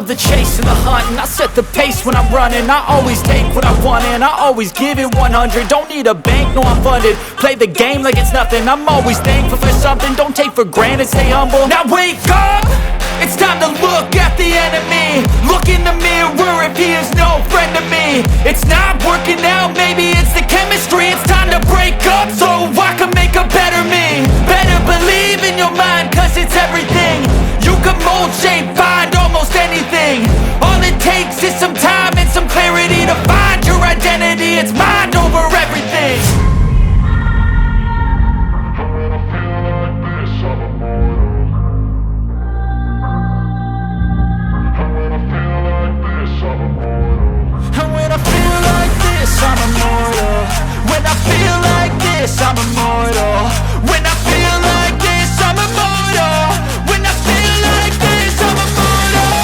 love the chase and the hunt, and I set the pace when I'm running. I always take what I want and I always give it 100. Don't need a bank, no I'm funded. Play the game like it's nothing. I'm always thankful for something. Don't take for granted, stay humble. Now wake up! It's time to look at the enemy. Look in the mirror if he is no friend to me. It's not working out, maybe it's the chemistry. It's time to break up so I can make a better me. Better believe in your mind, cause it's everything. You can mold, shape, find almost anything. All it takes is some time and some clarity to find your identity. It's mind over everything. I'm immortal. When I feel like this, I'm immortal. When I feel like this, I'm immortal. When I feel like this, I'm immortal.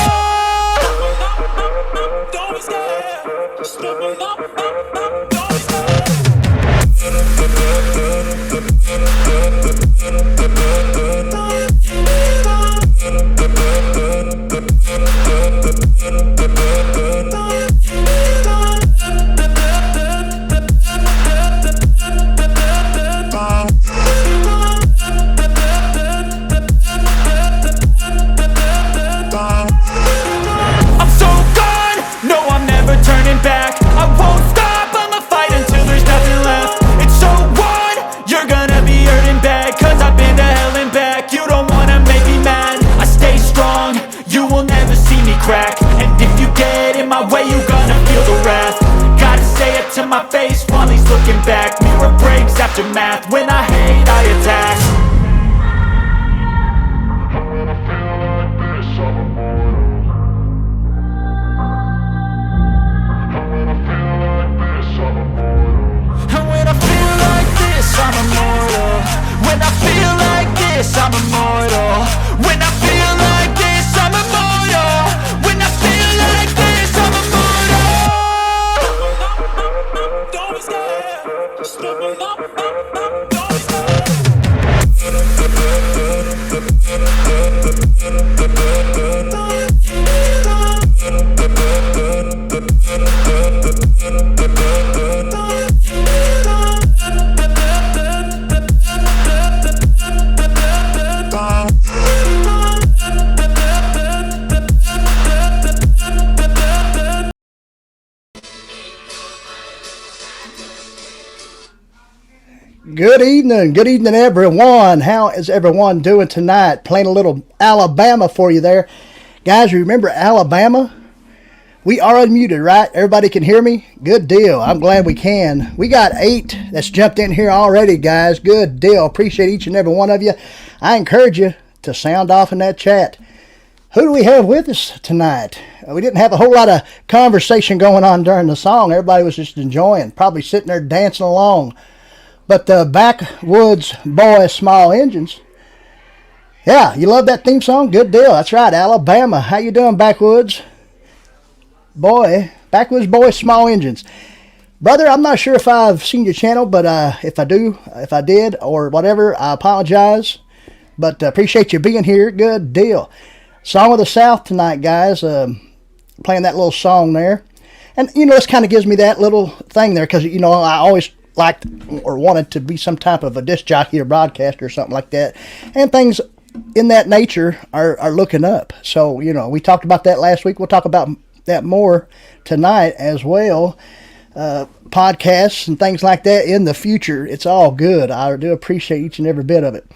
Don't be scared. Just step it up. Don't be scared. Crack. And if you get in my way, you gonna feel the wrath. Gotta say it to my face while he's looking back. Mirror breaks after math. When I hate, I attack. And when I feel like this, I'm immortal. And when I feel like this, I'm immortal. And when I feel like this, I'm immortal. When I feel like this, I'm immortal. When I feel like this, I'm immortal. When I feel like this, I'm immortal. Don't be scared. Just step it up. Don't be scared. Good evening everyone. How is everyone doing tonight? Playing a little Alabama for you there. Guys, remember Alabama? We are unmuted, right? Everybody can hear me? Good deal. I'm glad we can. We got 8 that's jumped in here already, guys. Good deal. Appreciate each and every one of you. I encourage you to sound off in that chat. Who do we have with us tonight? We didn't have a whole lot of conversation going on during the song. Everybody was just enjoying, probably sitting there dancing along. But the Backwoods Boys Small Engines. Yeah, you love that theme song? Good deal. That's right, Alabama. How you doing, Backwoods Backwoods Boys Small Engines. Brother, I'm not sure if I've seen your channel, but if I did, or whatever, I apologize. But appreciate you being here. Good deal. Song of the South tonight, guys. Playing that little song there. And, this kind of gives me that little thing there, because, I always liked or wanted to be some type of a disc jockey or broadcaster or something like that. And things in that nature are looking up. So, we talked about that last week. We'll talk about that more tonight as well. Podcasts and things like that in the future. It's all good. I do appreciate each and every bit of it.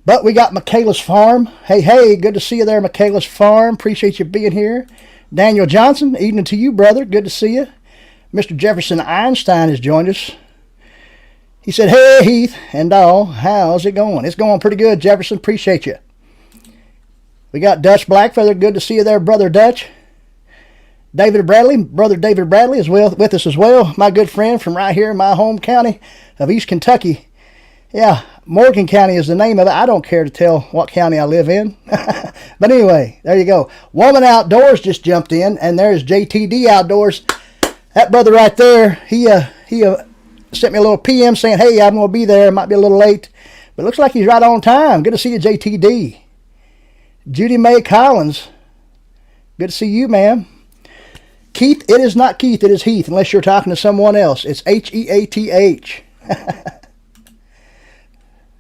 But we got Michaela's Farm. Hey, good to see you there, Michaela's Farm. Appreciate you being here. Daniel Johnson, evening to you, brother. Good to see you. Mr. Jefferson Einstein has joined us. He said, hey, Heath and all, how's it going? It's going pretty good, Jefferson. Appreciate you. We got Dutch Blackfeather. Good to see you there, Brother Dutch. David Bradley, Brother David Bradley is with us as well. My good friend from right here in my home county of East Kentucky. Yeah, Morgan County is the name of it. I don't care to tell what county I live in. But anyway, there you go. Woman Outdoors just jumped in, and there's JTD Outdoors. That brother right there, he sent me a little PM saying, hey, I'm going to be there. Might be a little late. But it looks like he's right on time. Good to see you, JTD. Judy Mae Collins. Good to see you, ma'am. Keith, it is not Keith, it is Heath, unless you're talking to someone else. It's Heath.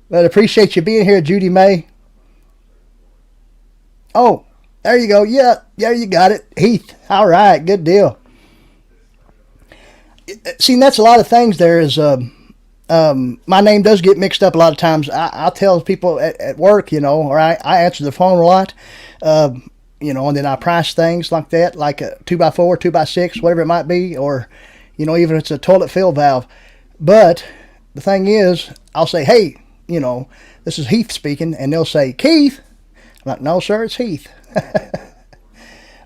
But appreciate you being here, Judy May. Oh, there you go. Yeah, you got it. Heath. All right, good deal. See, that's a lot of things there is... my name does get mixed up a lot of times. I'll tell people at work, or I answer the phone a lot, and then I price things like that, like a 2x4, 2x6, whatever it might be, or, even if it's a toilet fill valve. But the thing is, I'll say, hey, this is Heath speaking, and they'll say, Keith. I'm like, no, sir, it's Heath.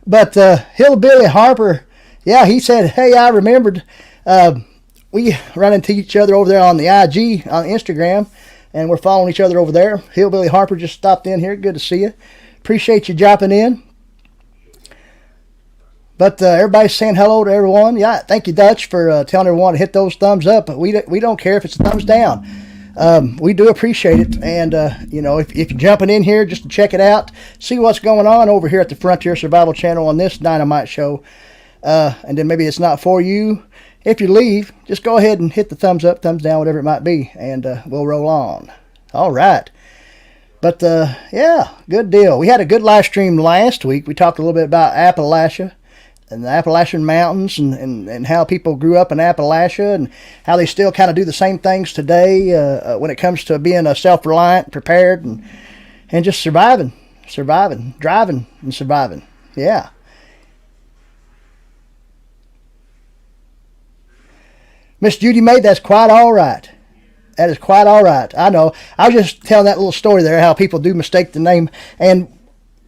But Hillbilly Harper, yeah, he said, hey, I remembered, we run into each other over there on the IG, on Instagram, and we're following each other over there. Hillbilly Harper just stopped in here. Good to see you. Appreciate you dropping in. But everybody's saying hello to everyone. Yeah, thank you, Dutch, for telling everyone to hit those thumbs up. But we don't care if it's a thumbs down. We do appreciate it. And, if you're jumping in here just to check it out, see what's going on over here at the Frontier Survival Channel on this Dynamite show. And then maybe it's not for you. If you leave, just go ahead and hit the thumbs up, thumbs down, whatever it might be, and we'll roll on. All right. But, yeah, good deal. We had a good live stream last week. We talked a little bit about Appalachia and the Appalachian Mountains and how people grew up in Appalachia and how they still kind of do the same things today when it comes to being self-reliant, prepared, and just surviving, driving and surviving. Yeah. Miss Judy May, that's quite all right. That is quite all right. I know. I was just telling that little story there, how people do mistake the name. And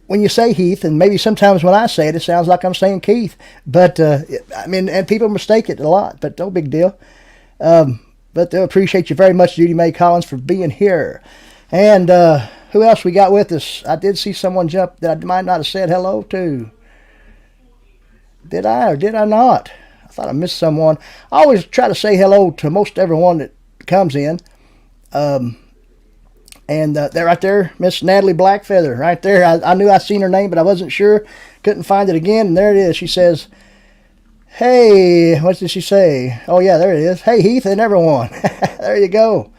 when you say Heath, and maybe sometimes when I say it, it sounds like I'm saying Keith. But, and people mistake it a lot, but no big deal. But they'll appreciate you very much, Judy May Collins, for being here. And who else we got with us? I did see someone jump that I might not have said hello to. Did I or did I not? I thought I missed someone. I always try to say hello to most everyone that comes in. And they're right there, Miss Natalie Blackfeather, right there. I knew I seen her name, but I wasn't sure. Couldn't find it again, and there it is. She says, hey, what did she say? Oh, yeah, there it is. Hey, Heath and everyone. There you go.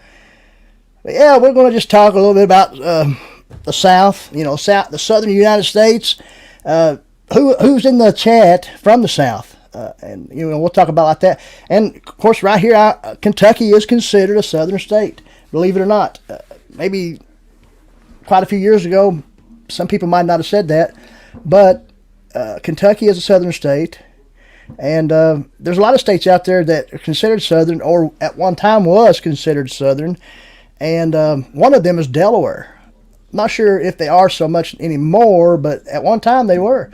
But yeah, we're going to just talk a little bit about the South, the southern United States. Who's in the chat from the South? And we'll talk about like that. And of course, right here, Kentucky is considered a southern state. Believe it or not, maybe quite a few years ago, some people might not have said that, but Kentucky is a southern state, and there's a lot of states out there that are considered southern, or at one time was considered southern, and one of them is Delaware. I'm not sure if they are so much anymore, but at one time they were.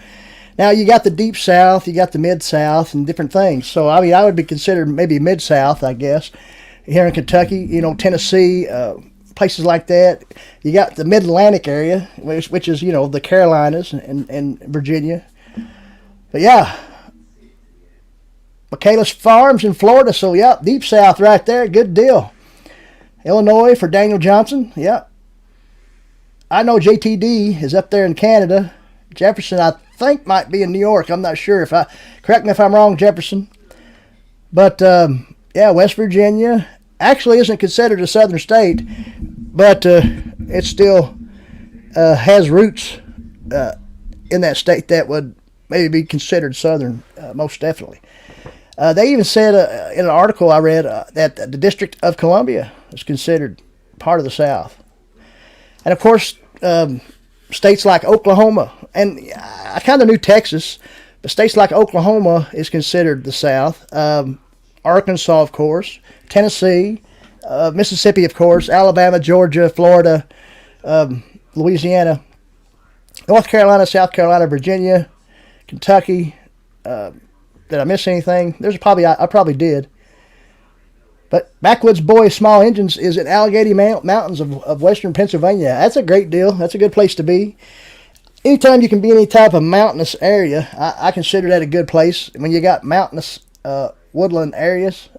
Now, you got the Deep South, you got the Mid-South, and different things. So, I would be considered maybe Mid-South, I guess, here in Kentucky, Tennessee, places like that. You got the Mid-Atlantic area, which is, the Carolinas and Virginia. But, yeah, Michaelis Farms in Florida. So, yeah, Deep South right there. Good deal. Illinois for Daniel Johnson. Yeah. I know JTD is up there in Canada. Jefferson, I think, might be in New York. I'm not sure. Correct me if I'm wrong, Jefferson. But yeah, West Virginia actually isn't considered a southern state, but it still has roots in that state that would maybe be considered southern, most definitely. They even said in an article I read that the District of Columbia is considered part of the South. And of course, states like Oklahoma, and I kind of knew Texas, but states like Oklahoma is considered the South. Arkansas, of course, Tennessee, Mississippi, of course, Alabama, Georgia, Florida, Louisiana, North Carolina, South Carolina, Virginia, Kentucky. Did I miss anything? I probably did. But Backwoods Boys Small Engines is in Allegheny Mountains of western Pennsylvania. That's a great deal. That's a good place to be. Anytime you can be in any type of mountainous area, I consider that a good place. When you got mountainous woodland areas,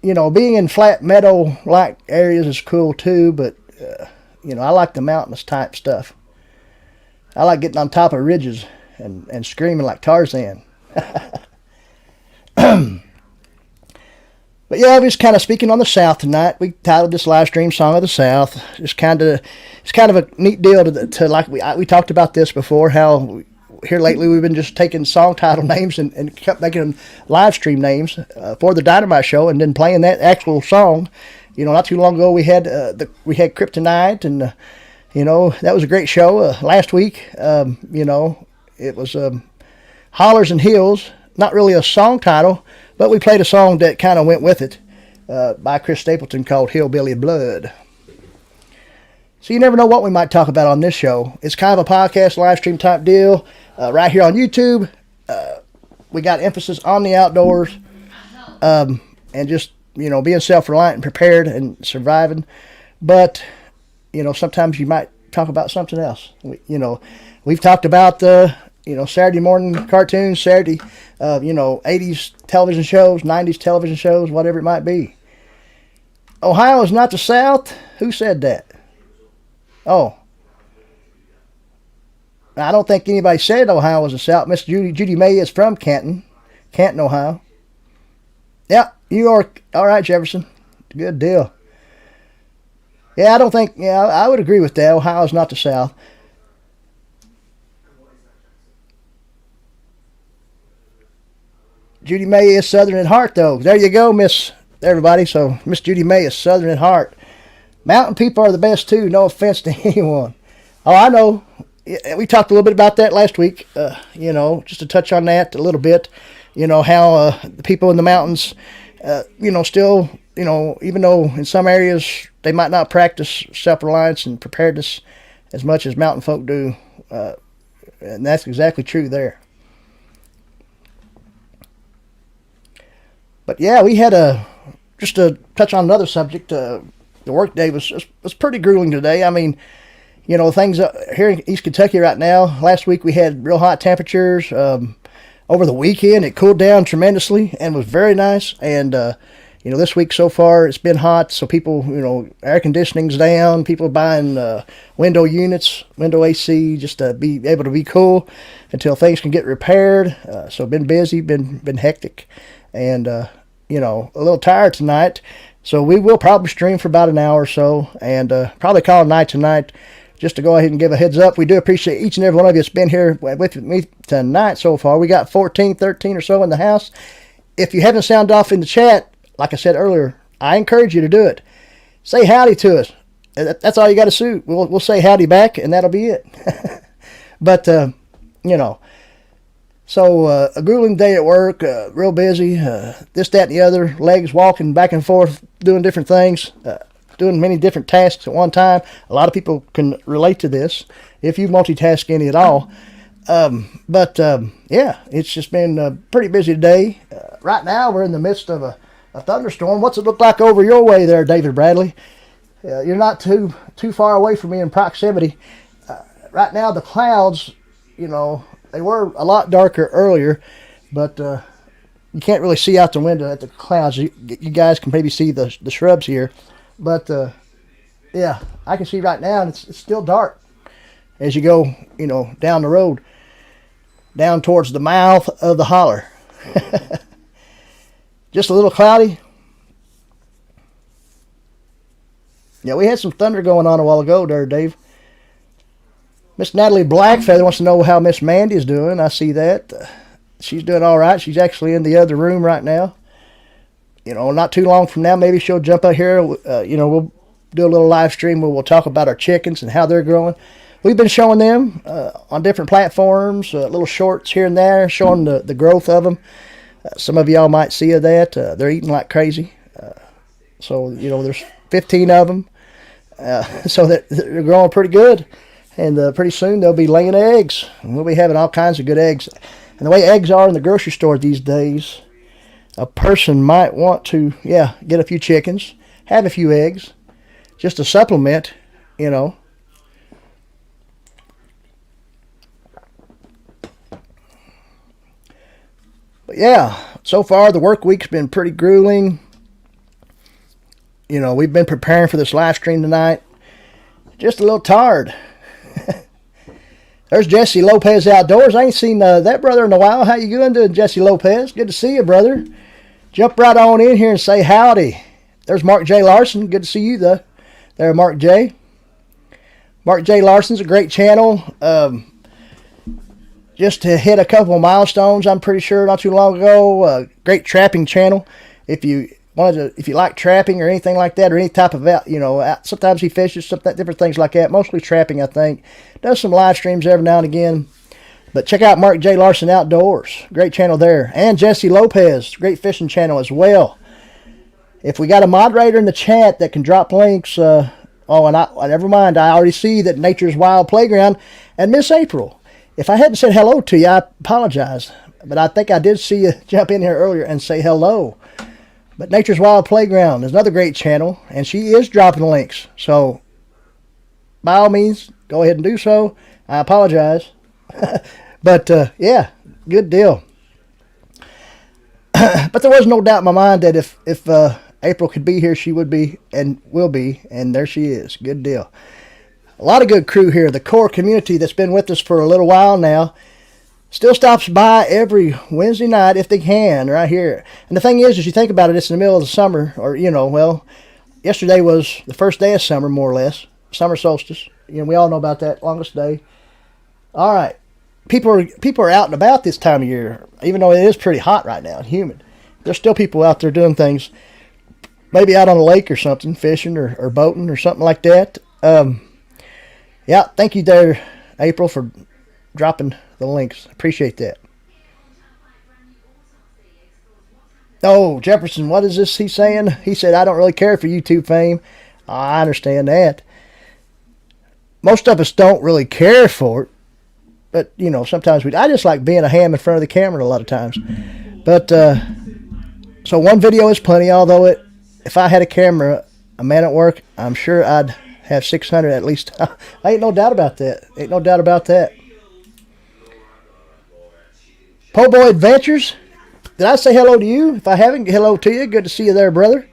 being in flat meadow-like areas is cool too, but, I like the mountainous type stuff. I like getting on top of ridges and screaming like Tarzan. But yeah, we're just kind of speaking on the South tonight. We titled this live stream "Song of the South." It's kind of a neat deal to like we talked about this before. How here lately we've been just taking song title names and kept making them live stream names for the Dynamite Show, and then playing that actual song. You know, not too long ago we had Kryptonite, and you know, that was a great show. Last week, you know, it was Hollers and Hills. Not really a song title, but we played a song that kind of went with it by Chris Stapleton called Hillbilly Blood. So you never know what we might talk about on this show. It's kind of a podcast, live stream type deal. Right here on YouTube, we got emphasis on the outdoors and just, you know, being self-reliant and prepared and surviving. But, you know, sometimes you might talk about something else. You know, we've talked about you know, Saturday morning cartoons, Saturday, you know, 80s television shows, 90s television shows, whatever it might be. Ohio is not the South? Who said that? Oh. I don't think anybody said Ohio was the South. Miss Judy May is from Canton, Ohio. Yeah, New York. All right, Jefferson. Good deal. Yeah, I don't think, yeah, I would agree with that. Ohio is not the South. Judy May is Southern at heart, though. There you go, Miss everybody. So Miss Judy May is Southern at heart. Mountain people are the best, too. No offense to anyone. Oh, I know. We talked a little bit about that last week. You know, just to touch on that a little bit. You know, how the people in the mountains, you know, still, you know, even though in some areas they might not practice self-reliance and preparedness as much as mountain folk do. And that's exactly true there. But yeah, we had just to touch on another subject. The work day was pretty grueling today. I mean, you know, things here in East Kentucky right now. Last week we had real hot temperatures. Over the weekend it cooled down tremendously and was very nice. And you know, this week so far it's been hot, so people, you know, air conditioning's down. People buying window units, window AC, just to be able to be cool until things can get repaired. So been busy, been hectic, and you know, a little tired tonight. So we will probably stream for about an hour or so, and probably call it night tonight. Just to go ahead and give a heads up, we do appreciate each and every one of you that's been here with me tonight so far. We got 14, 13 or so in the house. If you haven't sounded off in the chat, like I said earlier, I encourage you to do it. Say howdy to us. That's all you got to do. We'll say howdy back, and that'll be it. But, you know, so a grueling day at work, real busy, this, that, and the other, legs walking back and forth, doing different things, doing many different tasks at one time. A lot of people can relate to this if you multitask any at all. But yeah, it's just been a pretty busy day. Right now, we're in the midst of a thunderstorm. What's it look like over your way there, David Bradley? You're not too far away from me in proximity. Right now, the clouds, you know, they were a lot darker earlier, but you can't really see out the window at the clouds. You guys can maybe see the shrubs here, but yeah, I can see right now, and it's still dark as you go, you know, down the road, down towards the mouth of the holler. Just a little cloudy. Yeah, we had some thunder going on a while ago there, Dave. Miss Natalie Blackfeather wants to know how Miss Mandy is doing. I see that. She's doing all right. She's actually in the other room right now. You know, not too long from now, maybe she'll jump out here. You know, we'll do a little live stream where we'll talk about our chickens and how they're growing. We've been showing them on different platforms, little shorts here and there, showing the growth of them. Some of y'all might see that. They're eating like crazy. So, you know, there's 15 of them. So they're growing pretty good. And pretty soon they'll be laying eggs. And we'll be having all kinds of good eggs. And the way eggs are in the grocery store these days, a person might want to, get a few chickens, have a few eggs, just to supplement, you know. But yeah, so far the work week's been pretty grueling. You know, we've been preparing for this live stream tonight. Just a little tired. There's Jesse Lopez Outdoors. I ain't seen that brother in a while. How you doing, Jesse Lopez? Good to see you, brother. Jump right on in here and say howdy. There's Mark J. Larson. Good to see you, though. There, Mark J. Mark J. Larson's a great channel. Just to hit a couple of milestones, I'm pretty sure, not too long ago. Great trapping channel. If you like trapping or anything like that, or any type of, sometimes he fishes, different things like that. Mostly trapping, I think. Does some live streams every now and again. But check out Mark J. Larson Outdoors. Great channel there. And Jesse Lopez. Great fishing channel as well. If we got a moderator in the chat that can drop links. Never mind. I already see that Nature's Wild Playground and Miss April. If I hadn't said hello to you, I apologize. But I think I did see you jump in here earlier and say hello. But Nature's Wild Playground is another great channel. And she is dropping links. So, by all means, go ahead and do so. I apologize. But yeah, good deal. But there was no doubt in my mind that if April could be here, she would be and will be, and there she is. Good deal. A lot of good crew here. The core community that's been with us for a little while now still stops by every Wednesday night if they can, right here. And the thing is, as you think about it, it's in the middle of the summer, or yesterday was the first day of summer, more or less, summer solstice. We all know about that, longest day. All right. People are out and about this time of year, even though it is pretty hot right now and humid. There's still people out there doing things, maybe out on a lake or something, fishing or boating or something like that. Yeah, thank you there, April, for dropping the links. Appreciate that. Oh, Jefferson, what is this he's saying? He said, I don't really care for YouTube fame. I understand that. Most of us don't really care for it. But, sometimes I just like being a ham in front of the camera a lot of times. But, so one video is plenty, although if I had a camera, a man at work, I'm sure I'd have 600 at least. Ain't no doubt about that. Po' Boy Adventures, did I say hello to you? If I haven't, hello to you. Good to see you there, brother.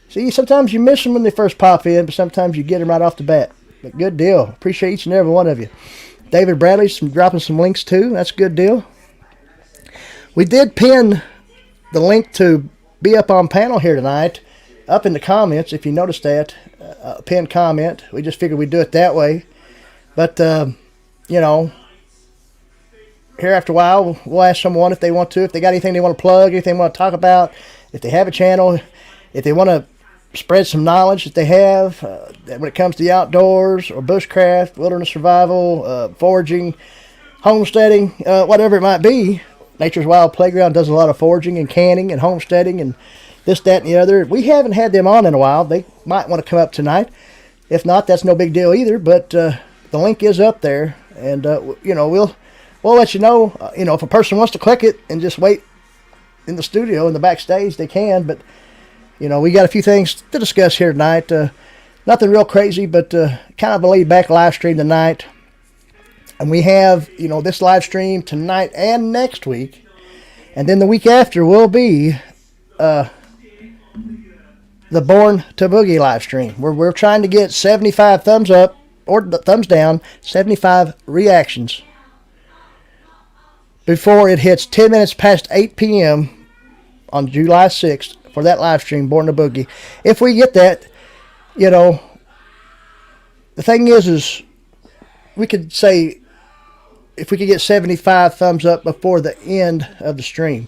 See, sometimes you miss them when they first pop in, but sometimes you get them right off the bat. But good deal. Appreciate each and every one of you. David Bradley's dropping some links too. That's a good deal. We did pin the link to be up on panel here tonight up in the comments, if you noticed that. Pinned comment. We just figured we'd do it that way. But, here after a while, we'll ask someone if they want to, if they got anything they want to plug, anything they want to talk about, if they have a channel, if they want to spread some knowledge that they have when it comes to the outdoors or bushcraft, wilderness survival, foraging, homesteading, whatever it might be. Nature's Wild Playground does a lot of foraging and canning and homesteading and this, that, and the other. We haven't had them on in a while. They might want to come up tonight. If not, that's no big deal either. But the link is up there, and we'll let you know. If a person wants to click it and just wait in the studio in the backstage, they can. But we got a few things to discuss here tonight. Nothing real crazy, but kind of a laid-back live stream tonight. And we have, this live stream tonight and next week. And then the week after will be the Born to Boogie live stream. We're trying to get 75 thumbs up or thumbs down, 75 reactions before it hits 10 minutes past 8 p.m. on July 6th. For that live stream, Born to Boogie. If we get that, the thing is we could say if we could get 75 thumbs up before the end of the stream,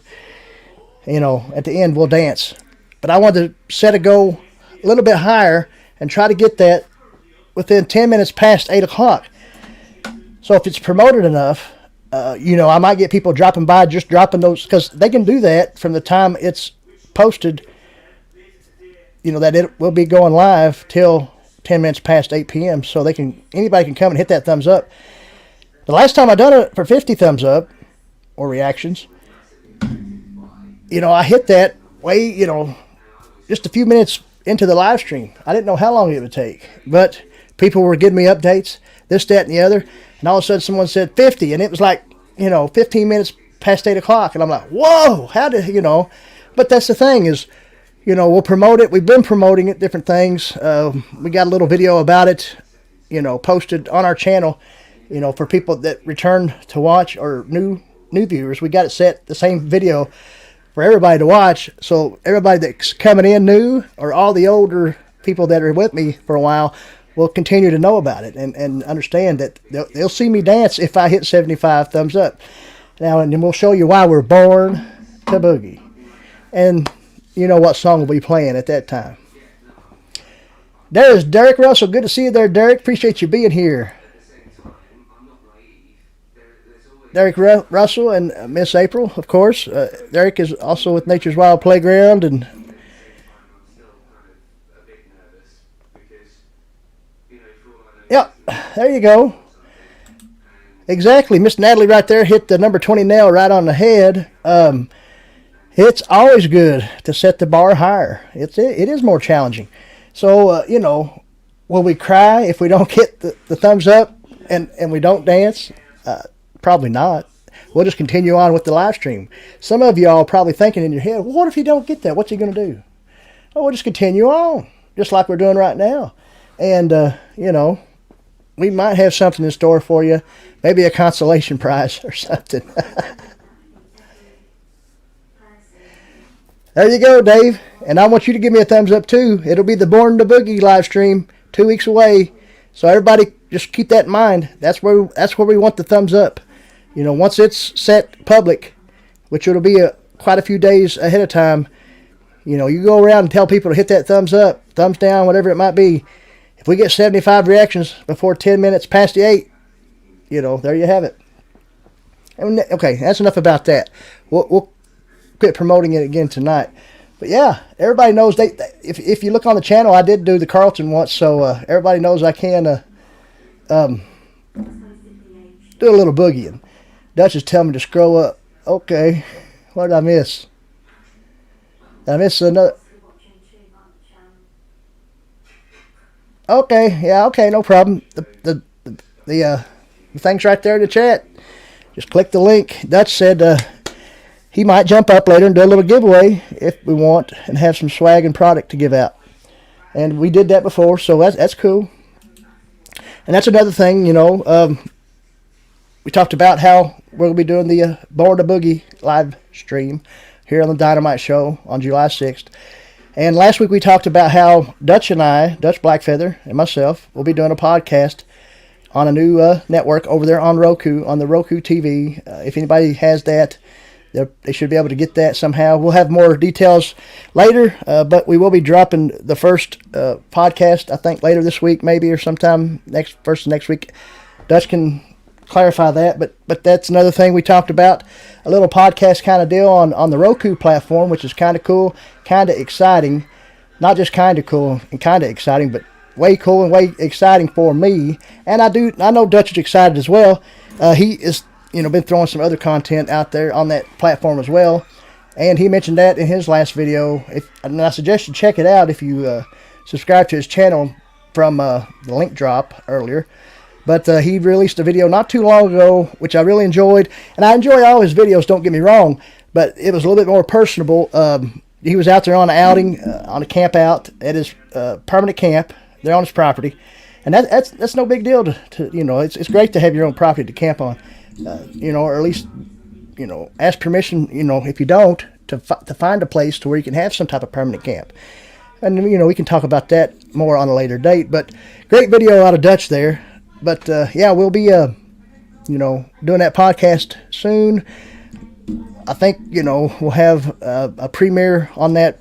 at the end we'll dance. But I wanted to set a goal a little bit higher and try to get that within 10 minutes past 8 o'clock. So if it's promoted enough, I might get people dropping by, just dropping those, because they can do that from the time it's posted, that it will be going live till 10 minutes past 8 p.m. So anybody can come and hit that thumbs up. The last time I done it for 50 thumbs up or reactions, I hit that way, just a few minutes into the live stream. I didn't know how long it would take, but people were giving me updates, this, that, and the other. And all of a sudden someone said 50, and it was like, 15 minutes past 8 o'clock. And I'm like, whoa, how did, But that's the thing is, we'll promote it. We've been promoting it, different things. We got a little video about it, posted on our channel. For people that return to watch or new viewers, we got it set the same video for everybody to watch. So everybody that's coming in new or all the older people that are with me for a while will continue to know about it and understand that they'll see me dance if I hit 75 thumbs up. Now, and then we'll show you why we're born to boogie. And you know what song we'll be playing at that time. There's Derek Russell. Good to see you there, Derek. Appreciate you being here. Derek Russell and Miss April, of course. Derek is also with Nature's Wild Playground. And yeah, there you go. Exactly. Miss Natalie right there hit the number 20 nail right on the head. It's always good to set the bar higher. It is more challenging. So, will we cry if we don't get the thumbs up and we don't dance? Probably not. We'll just continue on with the live stream. Some of y'all are probably thinking in your head, well, what if you don't get that? What's he going to do? Oh, we'll just continue on, just like we're doing right now. And, we might have something in store for you. Maybe a consolation prize or something. There you go, Dave. And I want you to give me a thumbs up, too. It'll be the Born to Boogie live stream 2 weeks away. So everybody just keep that in mind. That's where we want the thumbs up. Once it's set public, which it'll be quite a few days ahead of time, you go around and tell people to hit that thumbs up, thumbs down, whatever it might be. If we get 75 reactions before 10 minutes past the 8, there you have it. And, okay, that's enough about that. We'll quit promoting it again tonight. But yeah, everybody knows if you look on the channel, I did do the Carlton once, so everybody knows I can do a little boogie. And Dutch is telling me to scroll up. Okay, what did I miss? Did I miss another? Okay, yeah, okay, no problem. The thing's right there in the chat. Just click the link. Dutch said he might jump up later and do a little giveaway if we want and have some swag and product to give out. And we did that before, so that's cool. And that's another thing, we talked about how we're going to be doing the Born to Boogie live stream here on the Dynamite Show on July 6th. And last week we talked about how Dutch and I, Dutch Blackfeather and myself, will be doing a podcast on a new network over there on Roku, on the Roku TV. If anybody has that, they should be able to get that somehow. We'll have more details later, but we will be dropping the first podcast, I think, later this week maybe, or sometime next week. Dutch can clarify that, but that's another thing we talked about, a little podcast kind of deal on the Roku platform, which is kind of cool, kind of exciting. Not just kind of cool and kind of exciting, but way cool and way exciting for me. And I know Dutch is excited as well. He is been throwing some other content out there on that platform as well, and he mentioned that in his last video. And I suggest you check it out if you subscribe to his channel from the link drop earlier. But he released a video not too long ago, which I really enjoyed. And I enjoy all his videos, don't get me wrong, but it was a little bit more personable. He was out there on an outing, on a camp out at his permanent camp there on his property. And that's no big deal to it's great to have your own property to camp on. Or at least, ask permission, if you don't, to find a place to where you can have some type of permanent camp. And, we can talk about that more on a later date. But great video out of Dutch there. But, yeah, we'll be, doing that podcast soon. I think, we'll have a premiere on that,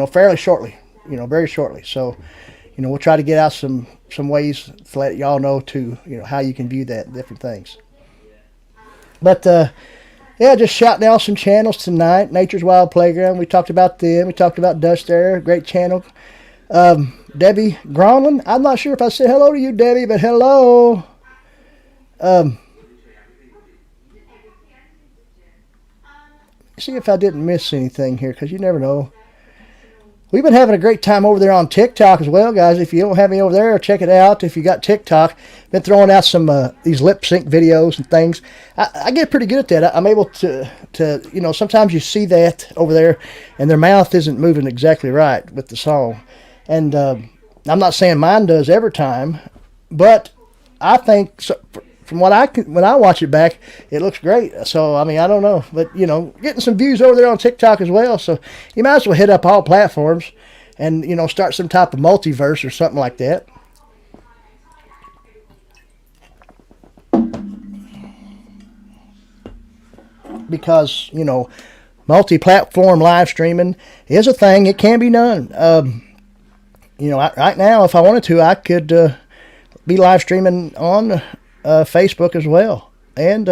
fairly shortly, very shortly. So, we'll try to get out some ways to let y'all know, too, how you can view that, different things. But, yeah, just shouting out some channels tonight. Nature's Wild Playground. We talked about them. We talked about Dutch there. Great channel. Debbie Gronlin. I'm not sure if I said hello to you, Debbie, but hello. See if I didn't miss anything here, because you never know. We've been having a great time over there on TikTok as well, guys. If you don't have me over there, check it out. If you got TikTok, been throwing out some these lip sync videos and things. I get pretty good at that. I'm able to sometimes you see that over there, and their mouth isn't moving exactly right with the song. And I'm not saying mine does every time, but I think from when I watch it back, it looks great. So I mean, I don't know, but you know, getting some views over there on TikTok as well. So you might as well hit up all platforms, and you know, start some type of multiverse or something like that. Because you know, multi-platform live streaming is a thing. It can be done. You know, right now, if I wanted to, I could be live streaming on Facebook as well, and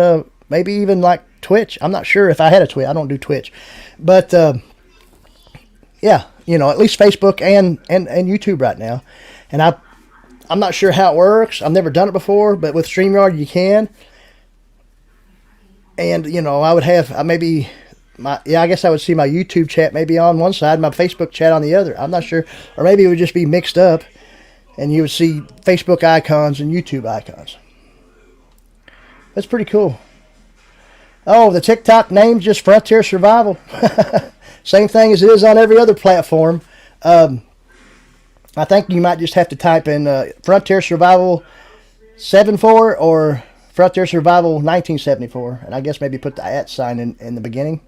maybe even like Twitch. I'm not sure if I had a Twitch. I don't do Twitch, but yeah, you know, at least Facebook and YouTube right now. And I'm not sure how it works. I've never done it before, but with StreamYard you can. And you know, I would have maybe I guess I would see my YouTube chat maybe on one side, my Facebook chat on the other. I'm not sure, or maybe it would just be mixed up, and you would see Facebook icons and YouTube icons. That's pretty cool. Oh, the TikTok name's just Frontier Survival. Same thing as it is on every other platform. I think you might just have to type in Frontier Survival 74 or Frontier Survival 1974, and I guess maybe put the @ sign in the beginning.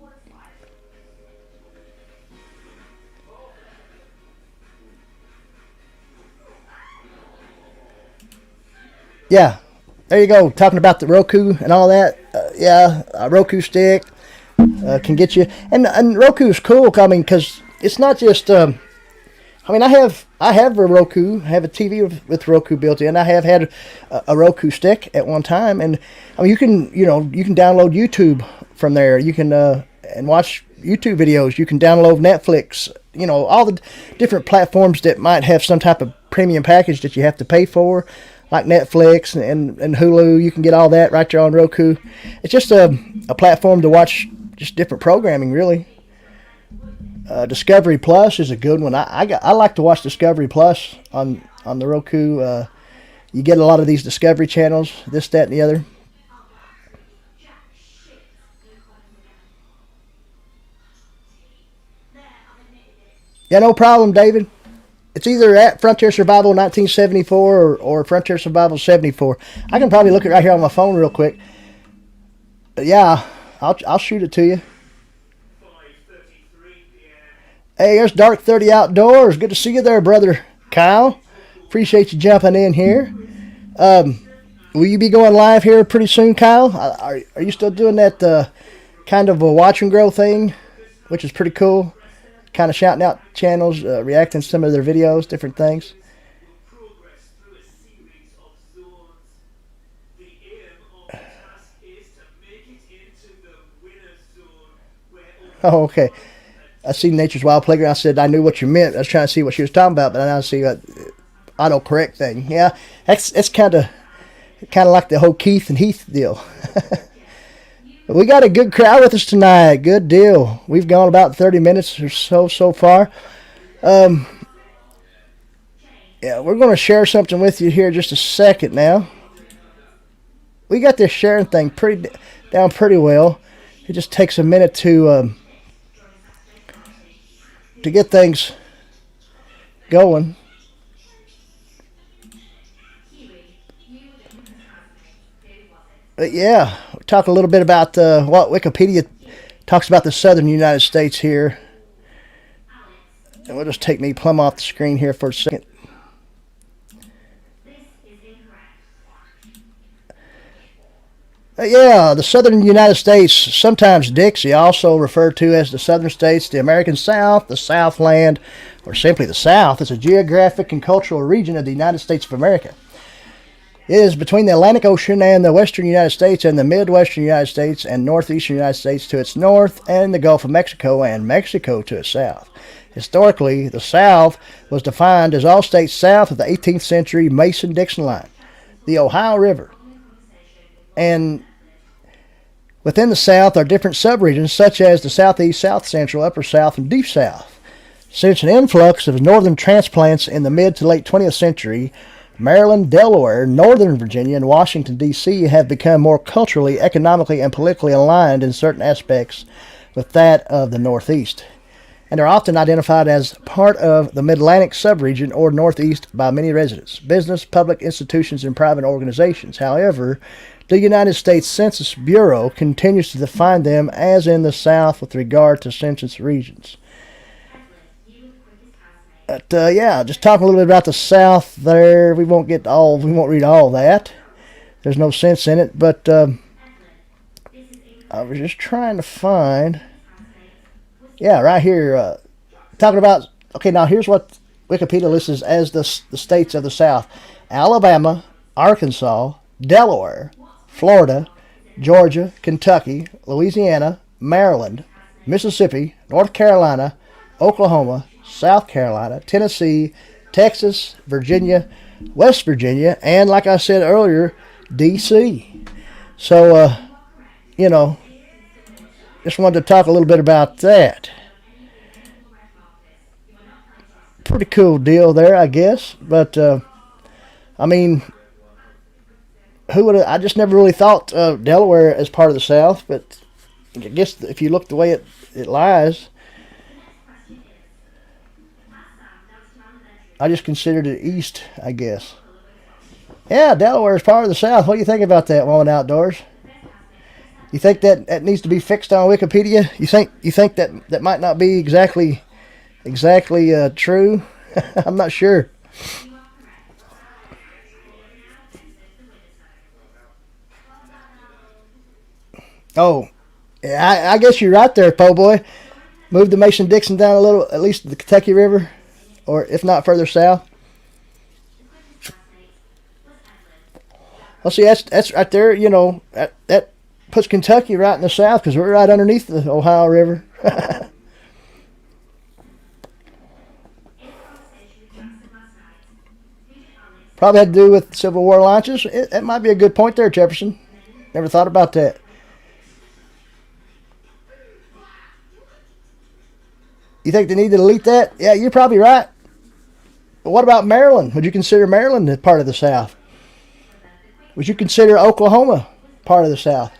Yeah, there you go. Talking about the Roku and all that. Yeah, a Roku stick can get you, and Roku's cool. I mean, because it's not just. I mean, I have a Roku. I have a TV with Roku built in. I have had a Roku stick at one time, and I mean, you can download YouTube from there. You can and watch YouTube videos. You can download Netflix. You know, all the different platforms that might have some type of premium package that you have to pay for, like Netflix and Hulu. You can get all that right there on Roku. It's just a platform to watch just different programming, really. Discovery Plus is a good one. I like to watch Discovery Plus on the Roku. You get a lot of these Discovery channels, this, that, and the other. Yeah, no problem, David. It's either at Frontier Survival 1974 or Frontier Survival 74. I can probably look it right here on my phone real quick. But yeah, I'll shoot it to you. Hey, there's Dark 30 Outdoors. Good to see you there, brother Kyle. Appreciate you jumping in here. Will you be going live here pretty soon, Kyle? Are you still doing that kind of a watch and grow thing, which is pretty cool? Kind of shouting out channels, reacting to some of their videos, different things. Oh, okay. I see Nature's Wild Playground. I said I knew what you meant. I was trying to see what she was talking about, but now I see that autocorrect thing. Yeah, it's kind of like the whole Keith and Heath deal. We got a good crowd with us tonight. Good deal. We've gone about 30 minutes or so far. Yeah, we're going to share something with you here just a second now. We got this sharing thing down pretty well. It just takes a minute to get things going. But yeah, we'll talk a little bit about what Wikipedia talks about the southern United States here. And we'll just take me plumb off the screen here for a second. Yeah, the southern United States, sometimes Dixie, also referred to as the southern states, the American South, the Southland, or simply the South, is a geographic and cultural region of the United States of America. It is between the Atlantic Ocean and the western United States and the midwestern United States and northeastern United States to its north and the Gulf of Mexico and Mexico to its south. Historically, the South was defined as all states south of the 18th century Mason-Dixon line, the Ohio River. And within the South are different subregions such as the Southeast, South Central, Upper South, and Deep South. Since an influx of northern transplants in the mid to late 20th century, Maryland, Delaware, Northern Virginia, and Washington, D.C. have become more culturally, economically, and politically aligned in certain aspects with that of the Northeast. and are often identified as part of the Mid-Atlantic subregion or Northeast by many residents, business, public institutions, and private organizations. However, the United States Census Bureau continues to define them as in the South with regard to census regions. But yeah, just talking a little bit about the South there. We won't read all that. There's no sense in it. But I was just trying to find. Yeah, right here, talking about. Okay, now here's what Wikipedia lists as the states of the South: Alabama, Arkansas, Delaware, Florida, Georgia, Kentucky, Louisiana, Maryland, Mississippi, North Carolina, Oklahoma, South Carolina, Tennessee, Texas, Virginia, West Virginia, and like I said earlier, D.C. So, just wanted to talk a little bit about that. Pretty cool deal there, I guess. But, I mean, I just never really thought Delaware as part of the South, but I guess if you look the way it lies, I just considered it east, I guess. Yeah, Delaware is part of the South. What do you think about that, Woman Outdoors? You think that needs to be fixed on Wikipedia? You think that might not be exactly true? I'm not sure. Oh, yeah, I guess you're right there, po' boy. Move the Mason-Dixon down a little, at least the Kentucky River, or if not further south. Well, see, that's right there. That puts Kentucky right in the south because we're right underneath the Ohio River. Probably had to do with Civil War launches. That might be a good point there, Jefferson. Never thought about that. You think they need to delete that? Yeah, you're probably right. But what about Maryland? Would you consider Maryland part of the South? Would you consider Oklahoma part of the South?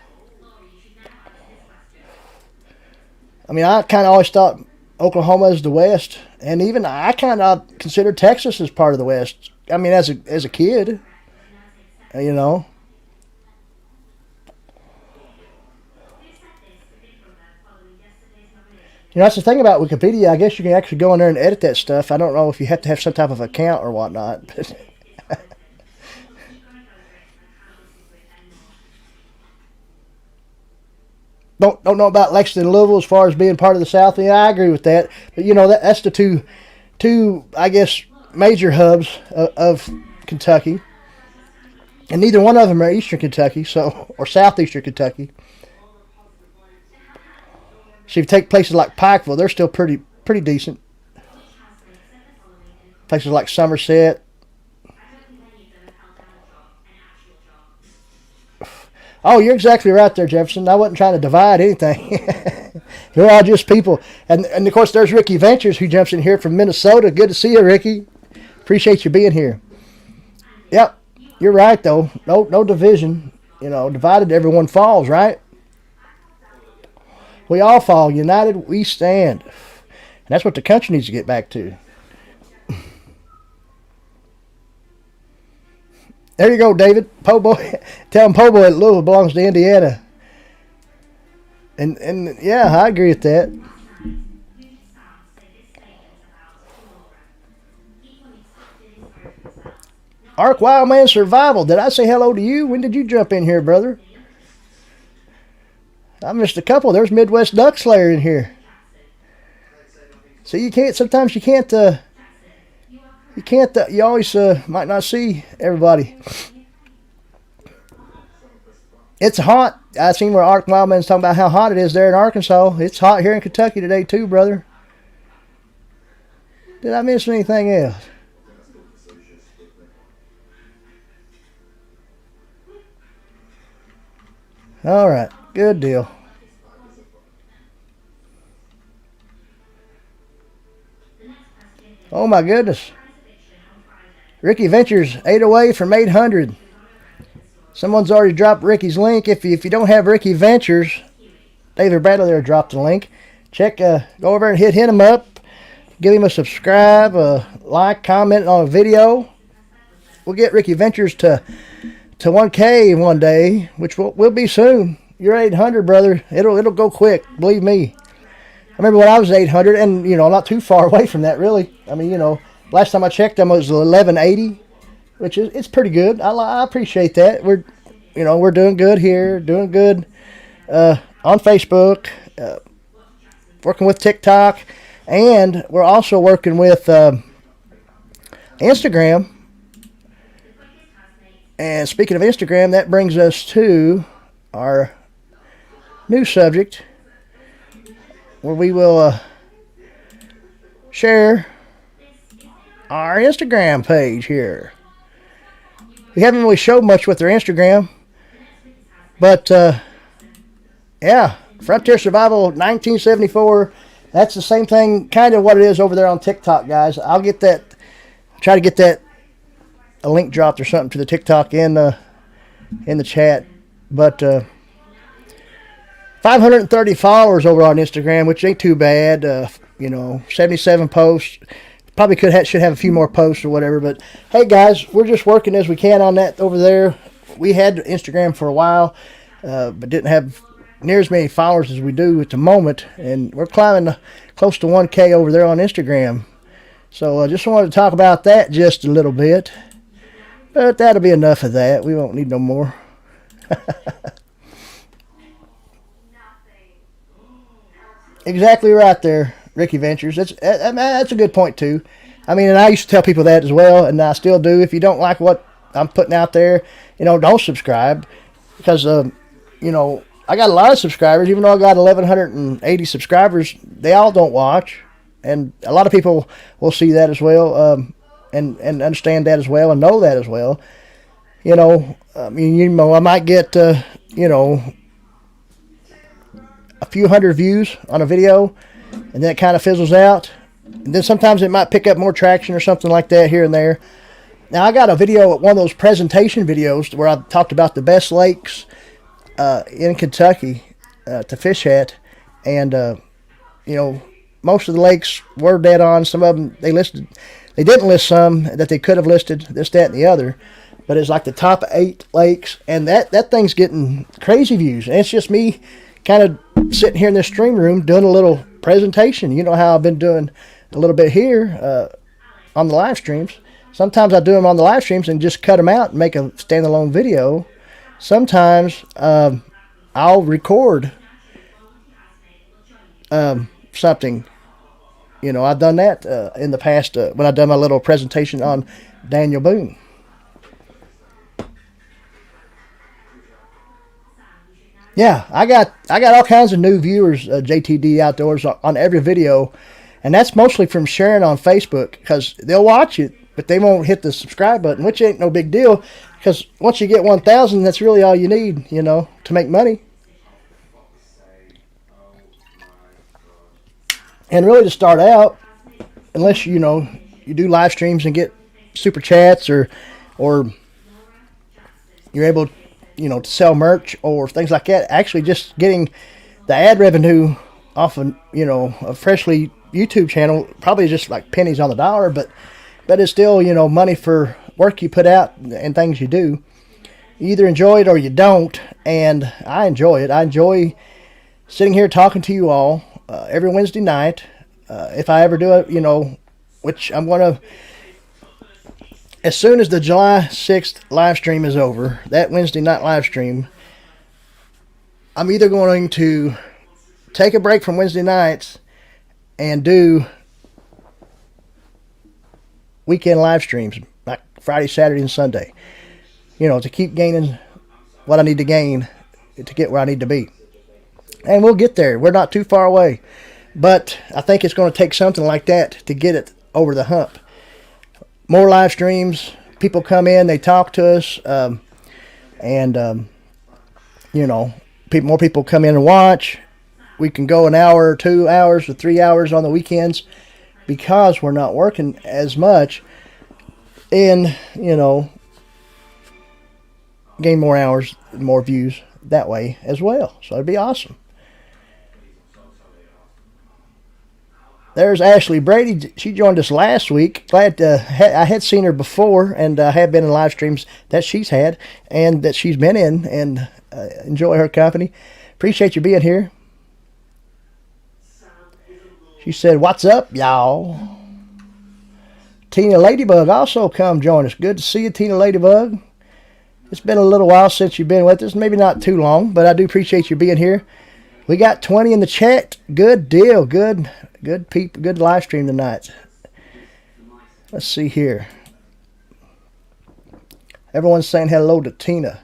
I mean, I kind of always thought Oklahoma is the West, and even I kind of considered Texas as part of the West. I mean, as a kid, that's the thing about Wikipedia. I guess you can actually go in there and edit that stuff. I don't know if you have to have some type of account or whatnot. Don't know about Lexington and Louisville as far as being part of the South. Yeah, I agree with that. But, that's the two, I guess, major hubs of Kentucky. And neither one of them are Eastern Kentucky, or Southeastern Kentucky. So if you take places like Pikeville, they're still pretty decent. Places like Somerset. Oh, you're exactly right there, Jefferson. I wasn't trying to divide anything. They're all just people. And of course, there's Ricky Ventures who jumps in here from Minnesota. Good to see you, Ricky. Appreciate you being here. Yep, you're right, though. No division. Divided, everyone falls, right? We all fall. United, we stand. And that's what the country needs to get back to. There you go, David. Po' boy. Tell him Po' boy at Louisville belongs to Indiana. And yeah, I agree with that. Ark Wildman Survival. Did I say hello to you? When did you jump in here, brother? I missed a couple. There's Midwest Duck Slayer in here. So sometimes you can't, you always might not see everybody. It's hot. I seen where Ark Wildman's talking about how hot it is there in Arkansas. It's hot here in Kentucky today too, brother. Did I miss anything else? All right, good deal. Oh my goodness. Ricky Ventures 8 away from 800. Someone's already dropped Ricky's link. If you don't have Ricky Ventures, David Bradley there dropped the link. go over and hit him up. Give him a subscribe, a like, comment on a video. We'll get Ricky Ventures to 1K one day, which will be soon. You're 800, brother. It'll go quick. Believe me. I remember when I was 800, and not too far away from that, really. I mean, last time I checked, them was 1180, which it's pretty good. I appreciate that. We're doing good here, doing good on Facebook, working with TikTok, and we're also working with Instagram. And speaking of Instagram, that brings us to our new subject, where we will share our Instagram page here. We haven't really showed much with our Instagram, but yeah, Frontier Survival 1974. That's the same thing, kind of what it is over there on TikTok, guys. I'll get that, try to get that a link dropped or something to the TikTok in the chat. But 530 followers over on Instagram, which ain't too bad. 77 posts. Probably should have a few more posts or whatever. But hey, guys, we're just working as we can on that over there. We had Instagram for a while, but didn't have near as many followers as we do at the moment, and we're climbing close to 1K over there on Instagram. So I just wanted to talk about that just a little bit. But that'll be enough of that. We won't need no more. Exactly right there, Ricky Ventures. That's a good point too. I mean, and I used to tell people that as well, and I still do. If you don't like what I'm putting out there, don't subscribe, because I got a lot of subscribers. Even though I got 1,180 subscribers, they all don't watch, and a lot of people will see that as well. And understand that as well, and know that as well. I might get a few hundred views on a video, and then it kind of fizzles out. And then sometimes it might pick up more traction or something like that here and there. Now I got a video, one of those presentation videos, where I talked about the best lakes in Kentucky to fish at, and most of the lakes were dead on. Some of them they didn't list some that they could have listed, this, that, and the other. But it's like the top 8 lakes, and that thing's getting crazy views. And it's just me kind of sitting here in this stream room doing a little presentation. You know how I've been doing a little bit here on the live streams. Sometimes I do them on the live streams and just cut them out and make a standalone video. Sometimes I'll record something. I've done that in the past when I've done my little presentation on Daniel Boone. Yeah, I got all kinds of new viewers, JTD Outdoors, on every video, and that's mostly from sharing on Facebook, because they'll watch it, but they won't hit the subscribe button, which ain't no big deal, because once you get 1,000, that's really all you need, to make money. And really, to start out, unless you do live streams and get super chats, or you're able to sell merch or things like that, actually just getting the ad revenue off a freshly YouTube channel, probably just like pennies on the dollar, but it's still money for work you put out and things you do. You either enjoy it or you don't, and I enjoy it. I enjoy sitting here talking to you all every Wednesday night. If I ever do it, which I'm going to, as soon as the July 6th live stream is over, that Wednesday night live stream, I'm either going to take a break from Wednesday nights and do weekend live streams, like Friday, Saturday, and Sunday, to keep gaining what I need to gain to get where I need to be. And we'll get there. We're not too far away. But I think it's going to take something like that to get it over the hump. More live streams. People come in, they talk to us, more people come in and watch. We can go an hour or 2 hours or 3 hours on the weekends, because we're not working as much, and gain more hours, more views that way as well. So it'd be awesome. There's Ashley Brady. She joined us last week. Glad I had seen her before, and I have been in live streams that she's had and that she's been in, and enjoy her company. Appreciate you being here. She said, "What's up, y'all?" Tina Ladybug also come join us. Good to see you, Tina Ladybug. It's been a little while since you've been with us. Maybe not too long, but I do appreciate you being here. We got 20 in the chat. Good deal. Good people. Good live stream tonight. Let's see here. Everyone's saying hello to Tina.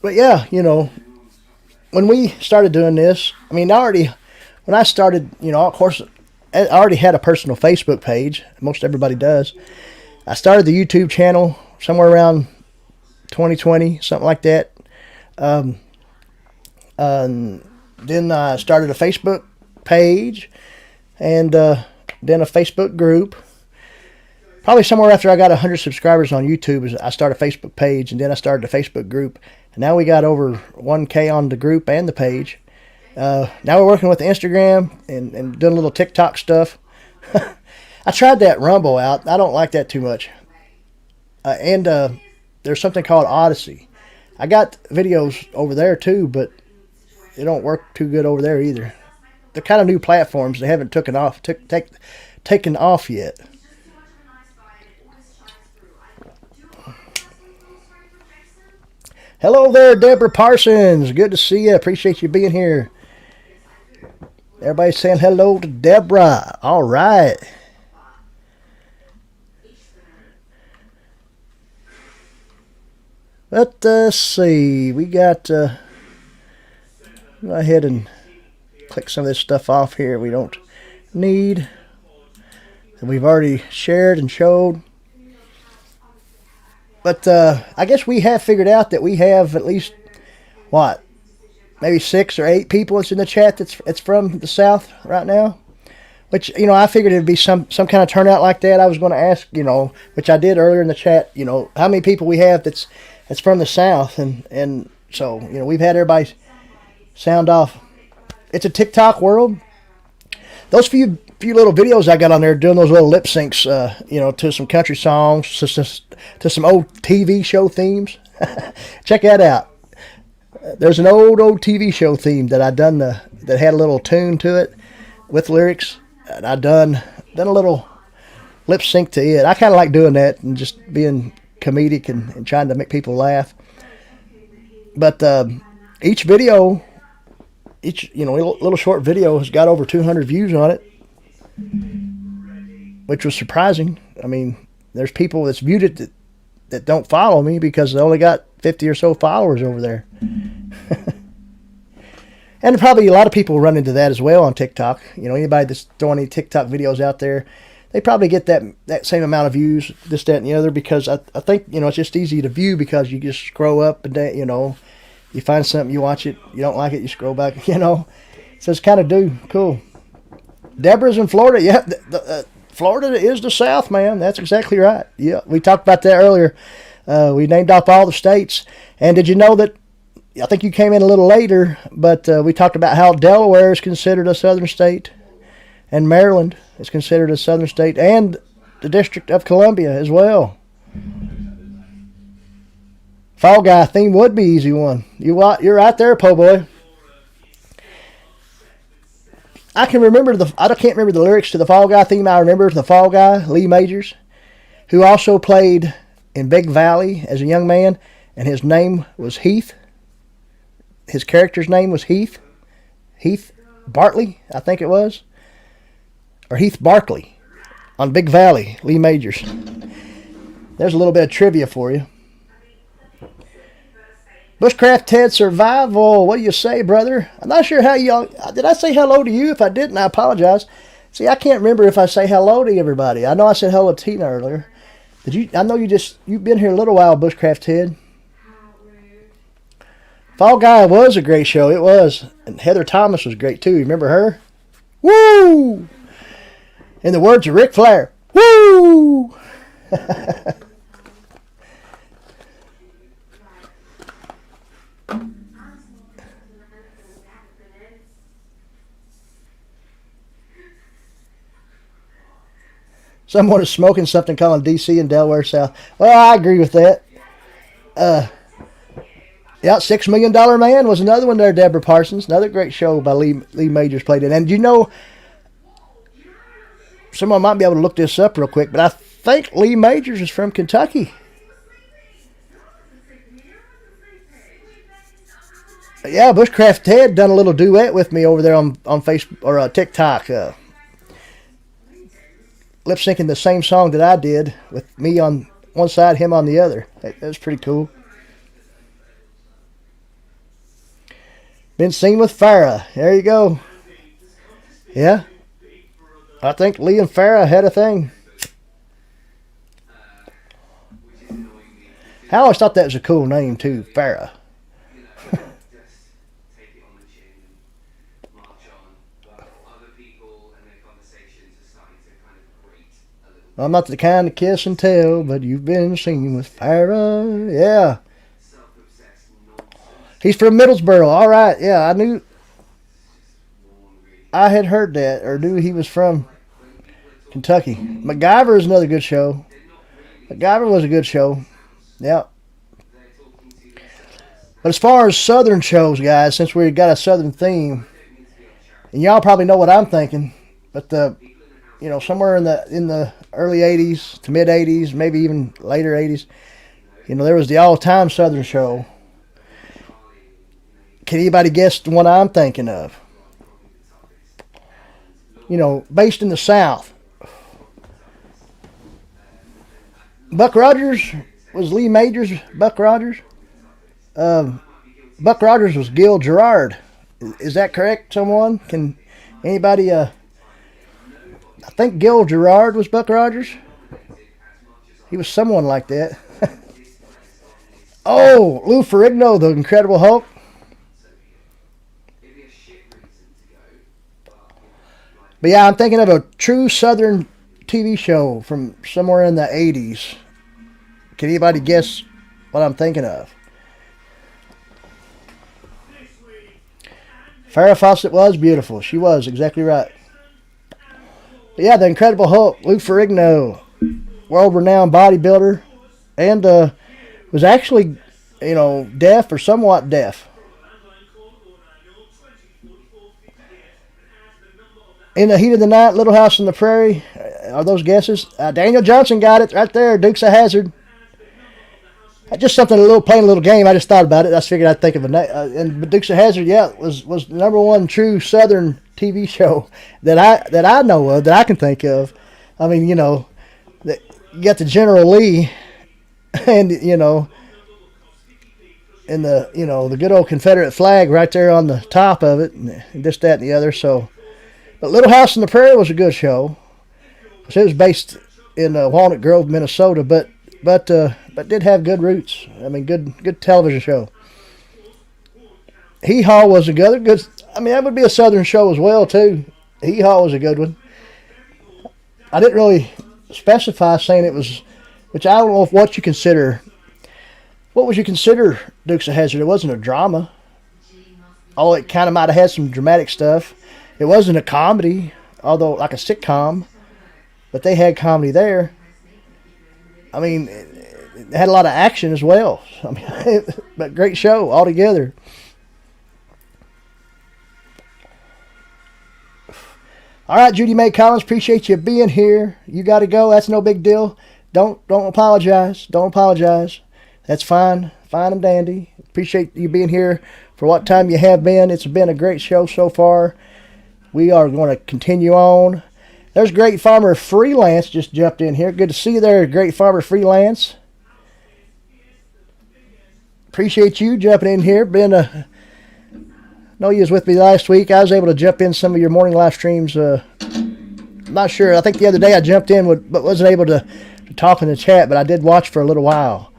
But yeah, you know, when we started doing this, I mean, when I started, you know, of course, I already had a personal Facebook page. Most everybody does. I started the YouTube channel somewhere around 2020, something like that. Then I started a Facebook page and then a Facebook group. Probably somewhere after I got 100 subscribers on YouTube, I started a Facebook page, and then I started a Facebook group. And now we got over 1K on the group and the page. Now we're working with Instagram and doing a little TikTok stuff. I tried that Rumble out. I don't like that too much. And there's something called Odyssey. I got videos over there too, but they don't work too good over there either. They're kind of new platforms. They haven't taken off yet. Hello there, Deborah Parsons. Good to see you. Appreciate you being here. Everybody's saying hello to Deborah. All right. Let's see. We got... go ahead and click some of this stuff off here we don't need. That we've already shared and showed. But I guess we have figured out that we have at least, what, maybe 6 or 8 people that's in the chat that's from the South right now. Which, you know, I figured it'd be some kind of turnout like that. I was going to ask, you know, which I did earlier in the chat, you know, how many people we have that's from the South. And so, you know, we've had everybody sound off. It's a TikTok world. Those few little videos I got on there doing those little lip syncs, you know, to some country songs, to some old TV show themes. Check that out. There's an old TV show theme that I done that had a little tune to it with lyrics, and I done a little lip sync to it. I kind of like doing that and just being comedic and trying to make people laugh. But each video, you know, little short video has got over 200 views on it, which was surprising. I mean, there's people that's viewed it that don't follow me because they only got 50 or so followers over there. And probably a lot of people run into that as well on TikTok. You know, anybody that's throwing any TikTok videos out there, they probably get that same amount of views, this, that, and the other, because I think, you know, it's just easy to view because you just scroll up and down, you know, you find something, you watch it, you don't like it, you scroll back, you know. So it's kind of cool. Deborah's in Florida. Yeah, Florida is the South, man. That's exactly right. Yeah, we talked about that earlier. We named off all the states. And did you know that, I think you came in a little later, but we talked about how Delaware is considered a southern state, and Maryland is considered a southern state, and the District of Columbia as well. Fall Guy theme would be easy one. You're right there, po' boy. I can't remember the lyrics to the Fall Guy theme. I remember the Fall Guy, Lee Majors, who also played in Big Valley as a young man, and his name was Heath. His character's name was Heath Bartley, I think it was, or Heath Barkley on Big Valley, Lee Majors. There's a little bit of trivia for you. Bushcraft Ted Survival, what do you say, brother? I'm not sure how y'all... Did I say hello to you? If I didn't, I apologize. See, I can't remember if I say hello to everybody. I know I said hello to Tina earlier. Did you? I know you've been here a little while, Bushcraft Ted. Fall Guy was a great show. It was. And Heather Thomas was great, too. Remember her? Woo! In the words of Ric Flair, woo! Someone is smoking something calling DC and Delaware South. Well, I agree with that. Yeah, $6 Million Man was another one there, Deborah Parsons. Another great show by Lee Majors played in. And you know, someone might be able to look this up real quick, but I think Lee Majors is from Kentucky. Yeah, Bushcraft Ted done a little duet with me over there on Facebook or TikTok. Lip syncing the same song that I did with me on one side, him on the other. That was pretty cool. Been seen with Farrah. There you go. Yeah. I think Lee and Farrah had a thing. I always thought that was a cool name too, Farrah. I'm not the kind to kiss and tell, but you've been singing with Farrah. Yeah. He's from Middlesboro. All right. Yeah, I knew. I had heard that or knew he was from Kentucky. MacGyver is another good show. MacGyver was a good show. Yeah. But as far as Southern shows, guys, since we got a Southern theme, and y'all probably know what I'm thinking, but somewhere in the early 80s to mid 80s, maybe even later 80s, there was the all-time Southern show. Can anybody guess the one I'm thinking of? Based in the South. Buck Rogers was Lee Majors. Buck Rogers. Buck Rogers was Gil Gerard. Is that correct? Someone? Can anybody? I think Gil Gerard was Buck Rogers. He was someone like that. Oh, Lou Ferrigno, the Incredible Hulk. But yeah, I'm thinking of a true Southern TV show from somewhere in the 80s. Can anybody guess what I'm thinking of? Farrah Fawcett was beautiful. She was, exactly right. But yeah, the Incredible Hulk, Lou Ferrigno, world-renowned bodybuilder, and was actually, deaf or somewhat deaf. In the Heat of the Night, Little House on the Prairie. Are those guesses? Daniel Johnson got it right there. Dukes of Hazzard. Just something playing a little game. I just thought about it. I figured I'd think of a name. And Dukes of Hazzard, yeah, was the number one true Southern TV show that I know of, that I can think of. I mean, you got the General Lee, and and the good old Confederate flag right there on the top of it, and this, that, and the other. So. But Little House on the Prairie was a good show. It was based in Walnut Grove, Minnesota, but did have good roots. I mean, good television show. Hee Haw was a good. That would be a Southern show as well too. Hee Haw was a good one. I didn't really specify saying it was, which I don't know what you consider. What would you consider Dukes of Hazzard? It wasn't a drama. Oh, it kind of might have had some dramatic stuff. It wasn't a comedy, although like a sitcom, but they had comedy there. I mean, it had a lot of action as well. I mean, but great show altogether. All right, Judy Mae Collins, appreciate you being here. You got to go. That's no big deal. Don't apologize. Don't apologize. That's fine and dandy. Appreciate you being here for what time you have been. It's been a great show so far. We are going to continue on. There's Great Farmer Freelance just jumped in here. Good to see you there, Great Farmer Freelance. Appreciate you jumping in here. Know you was with me last week. I was able to jump in some of your morning live streams. I'm not sure. I think the other day I jumped in, but wasn't able to talk in the chat, but I did watch for a little while.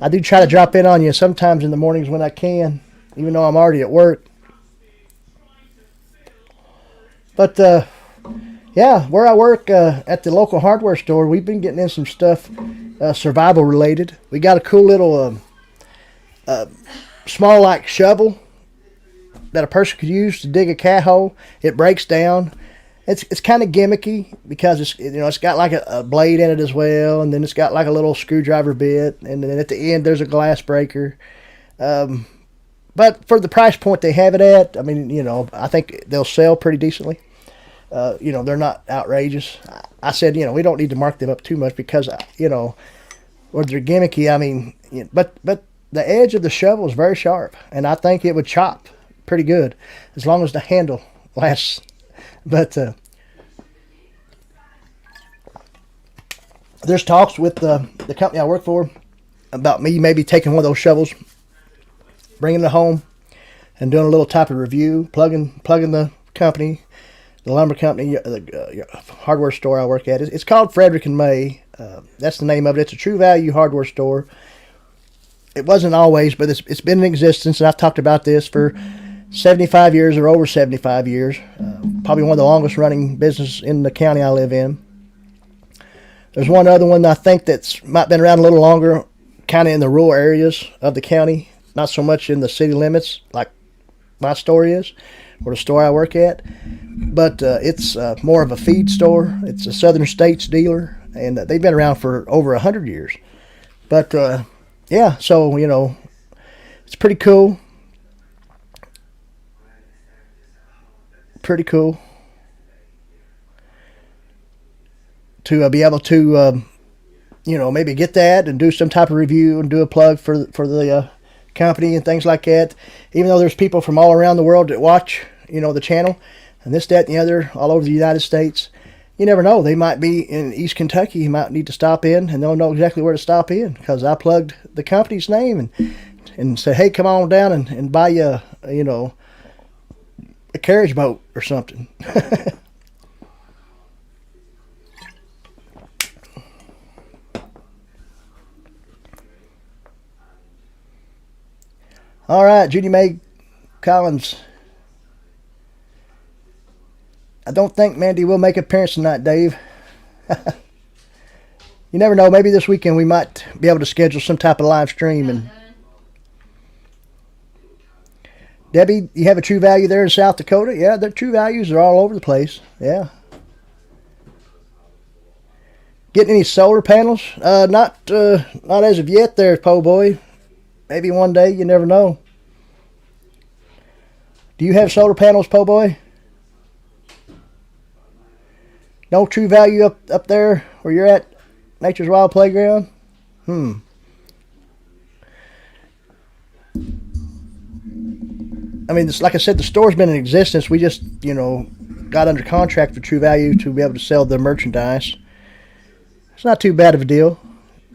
I do try to drop in on you sometimes in the mornings when I can, even though I'm already at work. But, yeah, where I work at the local hardware store, we've been getting in some stuff survival related. We got a cool little small like shovel that a person could use to dig a cat hole. It breaks down. It's kind of gimmicky because it's got like a blade in it as well, and then it's got like a little screwdriver bit, and then at the end there's a glass breaker. But for the price point they have it at, I mean, I think they'll sell pretty decently. They're not outrageous. I said, we don't need to mark them up too much because, or they're gimmicky. I mean, but the edge of the shovel is very sharp, and I think it would chop pretty good as long as the handle lasts. But there's talks with the company I work for about me maybe taking one of those shovels, bringing it home, and doing a little type of review, plugging the company, the lumber company, the hardware store I work at. It's called Frederick and May. That's the name of it. It's a True Value hardware store. It wasn't always, but it's been in existence, and I've talked about this for 75 years or over 75 years. Probably one of the longest running business in the county I live in. There's one other one I think that's might been around a little longer, kind of in the rural areas of the county, not so much in the city limits like my store is, or the store I work at. But it's more of a feed store. It's a Southern States dealer, and they've been around for over 100 years. But yeah, so it's pretty cool. Pretty cool to be able to maybe get that and do some type of review and do a plug for the company and things like that. Even though there's people from all around the world that watch the channel and this, that, and the other all over the United States, you never know. They might be in East Kentucky. You might need to stop in, and they'll know exactly where to stop in because I plugged the company's name and said, hey, come on down and buy you a carriage boat or something. All right, Judy Mae Collins. I don't think Mandy will make an appearance tonight, Dave. You never know. Maybe this weekend we might be able to schedule some type of live stream. And Debbie, you have a True Value there in South Dakota? Yeah, the True Values are all over the place. Yeah. Getting any solar panels? Not as of yet there, po' boy. Maybe one day, you never know. Do you have solar panels, po' boy? No True Value up there where you're at, Nature's Wild Playground? I mean, like I said, the store's been in existence. We just, got under contract for True Value to be able to sell the merchandise. It's not too bad of a deal.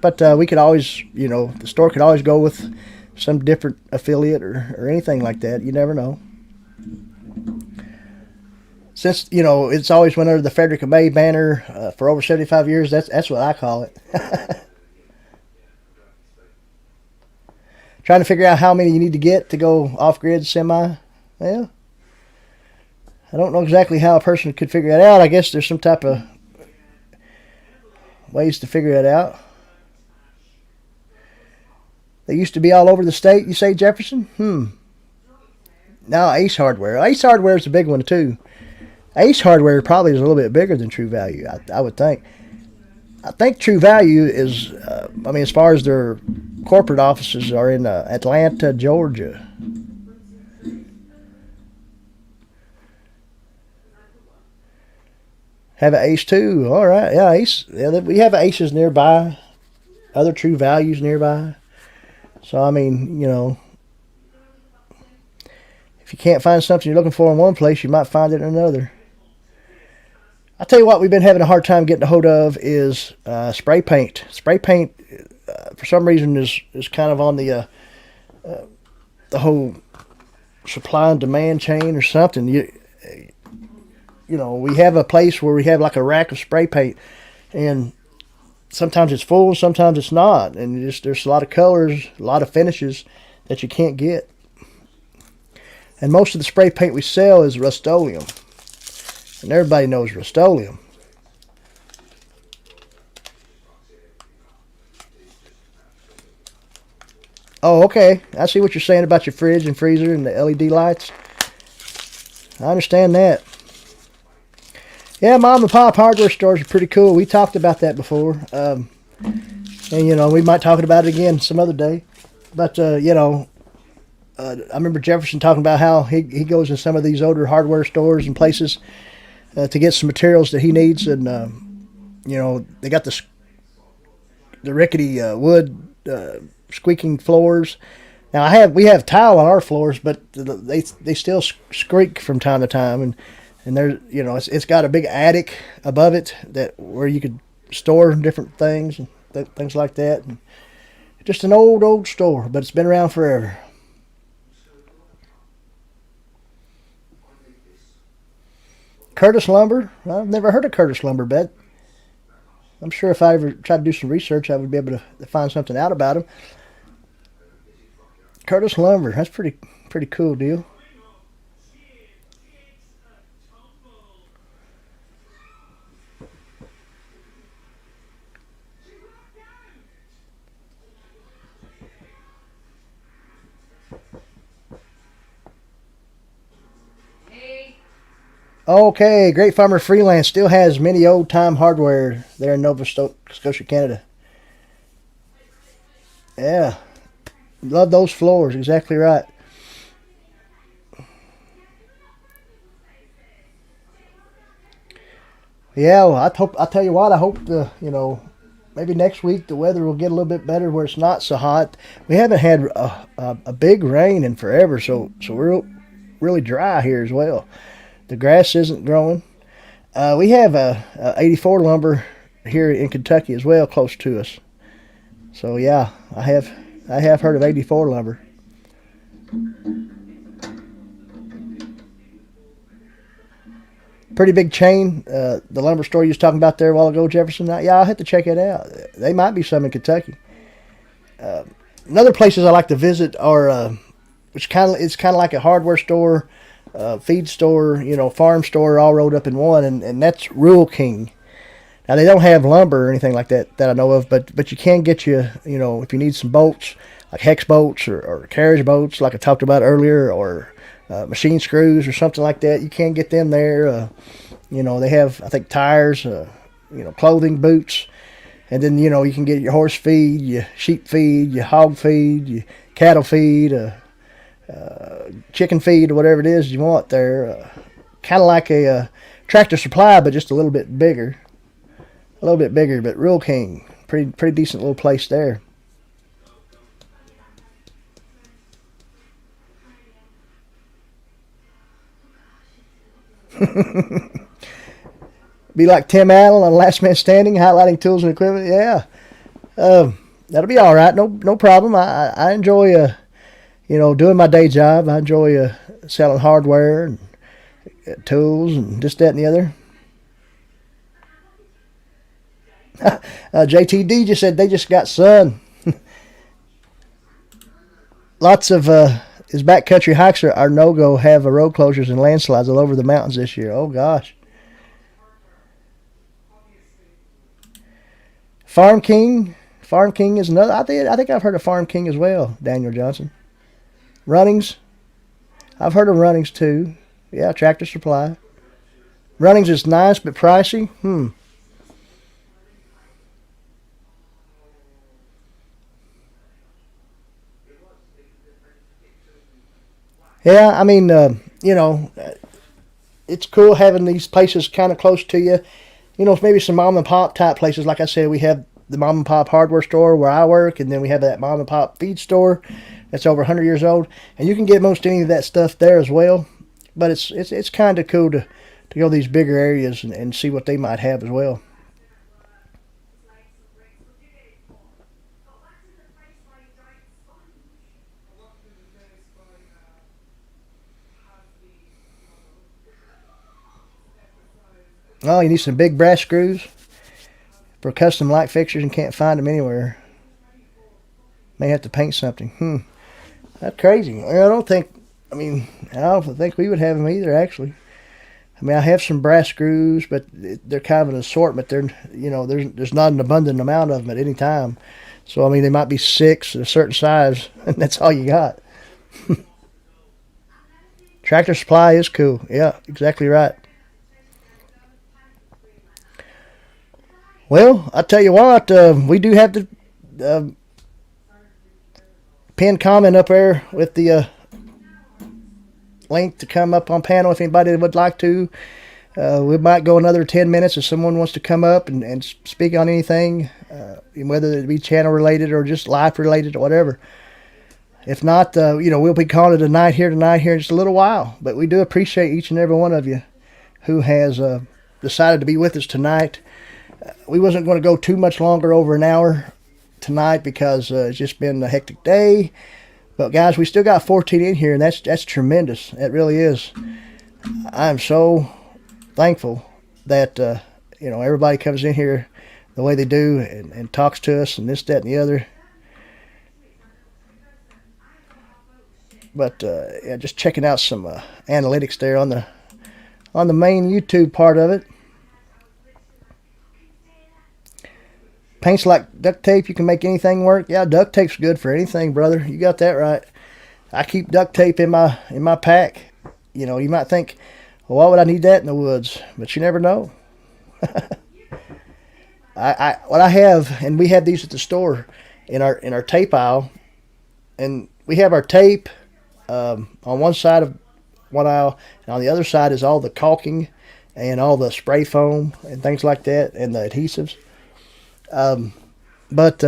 But we could always, the store could always go with some different affiliate or anything like that. You never know. Since, it's always went under the Frederick and May banner for over 75 years, that's what I call it. Trying to figure out how many you need to get to go off-grid semi. Well, I don't know exactly how a person could figure that out. I guess there's some type of ways to figure that out. They used to be all over the state, you say, Jefferson? Now Ace Hardware. Ace Hardware is a big one, too. Ace Hardware probably is a little bit bigger than True Value, I would think. I think True Value is, as far as their corporate offices are in Atlanta, Georgia. Have an Ace, too. All right. Yeah, Ace. Yeah, we have Aces nearby. Other True Values nearby. So, if you can't find something you're looking for in one place, you might find it in another. I'll tell you what we've been having a hard time getting a hold of is spray paint. Spray paint, for some reason, is kind of on the whole supply and demand chain or something. We have a place where we have like a rack of spray paint, and sometimes it's full, sometimes it's not, and there's a lot of colors, a lot of finishes that you can't get. And most of the spray paint we sell is Rust-Oleum, and everybody knows Rust-Oleum. Oh, okay. I see what you're saying about your fridge and freezer and the LED lights. I understand that. Yeah, mom and pop hardware stores are pretty cool. We talked about that before. And, you know, we might talk about it again some other day. But, you know, I remember Jefferson talking about how he goes in some of these older hardware stores and places to get some materials that he needs. And, you know, they got the rickety wood squeaking floors. Now, we have tile on our floors, but they still squeak from time to time. And there's, you know, it's got a big attic above it where you could store different things and things like that. And just an old store, but it's been around forever. Curtis Lumber. I've never heard of Curtis Lumber, bet. I'm sure if I ever tried to do some research, I would be able to find something out about him. Curtis Lumber. That's pretty cool deal. Okay, Great Farmer Freelance still has many old-time hardware there in Nova Scotia, Canada. Yeah, love those floors. Exactly right. Yeah, well, I tell you what, I hope you know, maybe next week the weather will get a little bit better where it's not so hot. We haven't had a big rain in forever, so we're really dry here as well. The grass isn't growing. We have 84 lumber here in Kentucky as well, close to us. So yeah, I have heard of 84 lumber. Pretty big chain. The lumber store you was talking about there a while ago, Jefferson. Yeah, I'll have to check it out. They might be some in Kentucky. Another places I like to visit are, it's kind of like a hardware store, feed store, you know, farm store, all rolled up in one, and that's Rural King. Now they don't have lumber or anything like that I know of, but you can get you know, if you need some boats like hex boats or carriage boats like I talked about earlier, or machine screws or something like that, you can get them there. You know, they have, I think, tires, you know, clothing, boots, and then, you know, you can get your horse feed, your sheep feed, your hog feed, your cattle feed, chicken feed, or whatever it is you want there. Kind of like a Tractor Supply, but just a little bit bigger. But Rural King, pretty decent little place there. Be like Tim Allen on Last Man Standing, highlighting tools and equipment. Yeah, that'll be all right. No problem. I enjoy you know, doing my day job. I enjoy selling hardware and tools and this, that, and the other. JTD just said they just got sun. Lots of his backcountry hikes are no-go, have road closures and landslides all over the mountains this year. Oh, gosh. Farm King is another. I think I've heard of Farm King as well, Daniel Johnson. Runnings. I've heard of Runnings, too. Yeah, Tractor Supply. Runnings is nice, but pricey. Yeah, I mean, you know, it's cool having these places kind of close to you. You know, maybe some mom and pop type places. Like I said, we have the mom and pop hardware store where I work, and then we have that mom and pop feed store that's over 100 years old, and you can get most any of that stuff there as well. But it's kind of cool to go to these bigger areas and see what they might have as well. Oh, you need some big brass screws for custom light fixtures and can't find them anywhere. May have to paint something. That's crazy. I don't think we would have them either, actually. I mean, I have some brass screws, but they're kind of an assortment. There's not an abundant amount of them at any time. So, I mean, they might be 6 at a certain size, and that's all you got. Tractor Supply is cool. Yeah, exactly right. Well, I tell you what, we do have the pinned comment up there with the link to come up on panel if anybody would like to. We might go another 10 minutes if someone wants to come up and speak on anything, whether it be channel related or just life related or whatever. If not, we'll be calling it a night here tonight here in just a little while. But we do appreciate each and every one of you who has decided to be with us tonight. We wasn't going to go too much longer, over an hour tonight, because it's just been a hectic day. But guys, we still got 14 in here, and that's tremendous. It really is. I'm so thankful that everybody comes in here the way they do and talks to us and this, that, and the other. But just checking out some analytics there on the main YouTube part of it. Paint's like duct tape. You can make anything work. Yeah, duct tape's good for anything, brother. You got that right. I keep duct tape in my pack. You might think, well, why would I need that in the woods? But you never know. What I have, and we have these at the store in our tape aisle, and we have our tape on one side of one aisle, and on the other side is all the caulking and all the spray foam and things like that, and the adhesives. But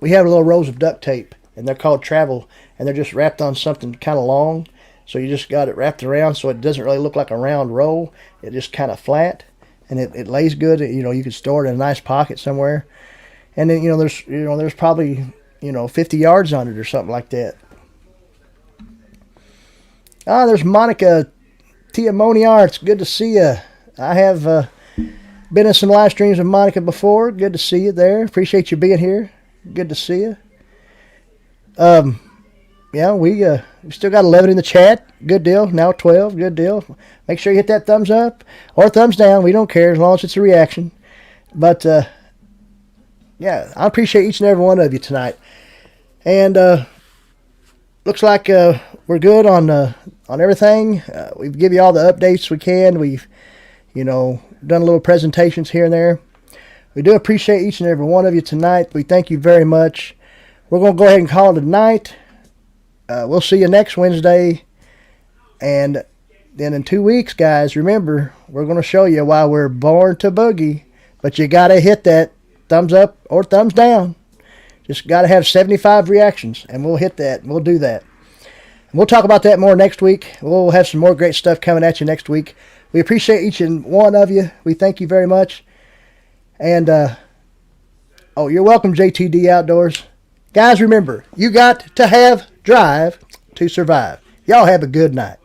we have little rolls of duct tape, and they're called travel, and they're just wrapped on something kind of long. So you just got it wrapped around, so it doesn't really look like a round roll. It just kind of flat, and it lays good. You can store it in a nice pocket somewhere. And then there's probably 50 yards on it or something like that. There's Monica Tiamoniar. It's good to see you. I have been in some live streams with Monica before. Good to see you there. Appreciate you being here. Good to see you. We still got 11 in the chat. Good deal. Now 12. Good deal. Make sure you hit that thumbs up or thumbs down. We don't care as long as it's a reaction. But I appreciate each and every one of you tonight. And looks like we're good on everything. We've given you all the updates we can. We've done a little presentations here and there. We do appreciate each and every one of you tonight. We thank you very much. We're going to go ahead and call it a night. We'll see you next Wednesday. And then in 2 weeks, guys, remember, we're going to show you why we're born to boogie. But you got to hit that thumbs up or thumbs down. Just got to have 75 reactions, and we'll hit that, and we'll do that. And we'll talk about that more next week. We'll have some more great stuff coming at you next week. We appreciate each and one of you. We thank you very much. And, you're welcome, JTD Outdoors. Guys, remember, you got to have drive to survive. Y'all have a good night.